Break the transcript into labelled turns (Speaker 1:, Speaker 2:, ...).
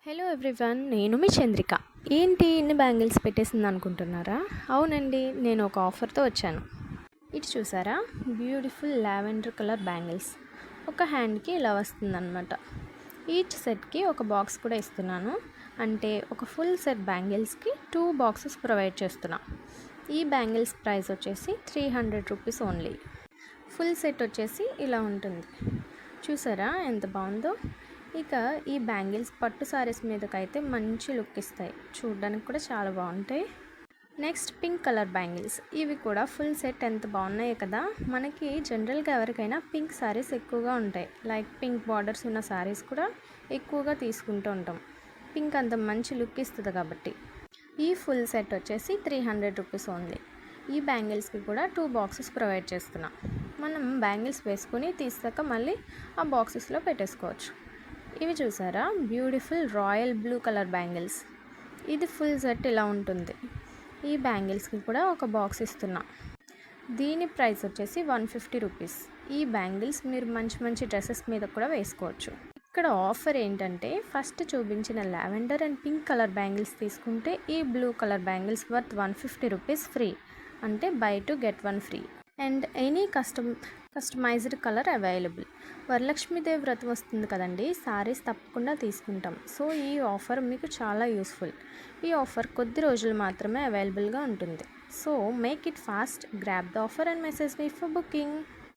Speaker 1: Hello everyone, నేను మీ చంద్రిక. ఏంటి ఇన్ని బ్యాంగిల్స్ పెట్టేసింది అనుకుంటున్నారా? అవునండి, నేను ఒక ఆఫర్తో వచ్చాను. ఇటు చూసారా, బ్యూటిఫుల్ లావెండర్ కలర్ బ్యాంగిల్స్ ఒక హ్యాండ్కి ఇలా వస్తుందన్నమాట. ఈచ్ సెట్కి ఒక బాక్స్ కూడా ఇస్తున్నాను. అంటే ఒక ఫుల్ సెట్ బ్యాంగిల్స్కి 2 బాక్సెస్ ప్రొవైడ్ చేస్తున్నా. ఈ బ్యాంగిల్స్ ప్రైస్ వచ్చేసి 300 రూపీస్ ఓన్లీ. ఫుల్ సెట్ వచ్చేసి ఇలా ఉంటుంది. చూసారా ఎంత బాగుందో. ఇక ఈ బ్యాంగిల్స్ పట్టు సారీస్ మీదకైతే మంచి లుక్ ఇస్తాయి, చూడడానికి కూడా చాలా బాగుంటాయి. నెక్స్ట్ పింక్ కలర్ బ్యాంగిల్స్, ఇవి కూడా ఫుల్ సెట్ ఎంత బాగున్నాయి కదా. మనకి జనరల్గా ఎవరికైనా పింక్ సారీస్ ఎక్కువగా ఉంటాయి, లైక్ పింక్ బార్డర్స్ ఉన్న సారీస్ కూడా ఎక్కువగా తీసుకుంటూ ఉంటాం. పింక్ అంత మంచి లుక్ ఇస్తుంది కాబట్టి. ఈ ఫుల్ సెట్ వచ్చేసి 300 రూపీస్ ఓన్లీ. ఈ బ్యాంగిల్స్కి కూడా 2 బాక్సెస్ ప్రొవైడ్ చేస్తున్నాం. మనం బ్యాంగిల్స్ వేసుకుని తీసాక మళ్ళీ ఆ బాక్సెస్లో పెట్టేసుకోవచ్చు. ఇవి చూసారా, beautiful royal blue colour bangles. ఇది ఫుల్ సెట్ ఇలా ఉంటుంది. ఈ బ్యాంగిల్స్కి కూడా ఒక బాక్స్ ఇస్తున్నా. దీని ప్రైస్ వచ్చేసి 150 రూపీస్. ఈ బ్యాంగిల్స్ మీరు మంచి మంచి డ్రెస్సెస్ మీద కూడా వేసుకోవచ్చు. ఇక్కడ ఆఫర్ ఏంటంటే, ఫస్ట్ చూపించిన lavender and pink colour bangles తీసుకుంటే ఈ blue colour bangles worth 150 rupees free. అంటే by 2 get 1 free. And any customized colour available. Varalakshmi Devi వ్రతం వస్తుంది కదండి, సారీస్ తప్పకుండా తీసుకుంటాం. సో ఈ ఆఫర్ మీకు చాలా యూస్ఫుల్. ఈ ఆఫర్ కొద్ది రోజులు మాత్రమే అవైలబుల్గా ఉంటుంది. So make it fast, grab the offer and message me for booking.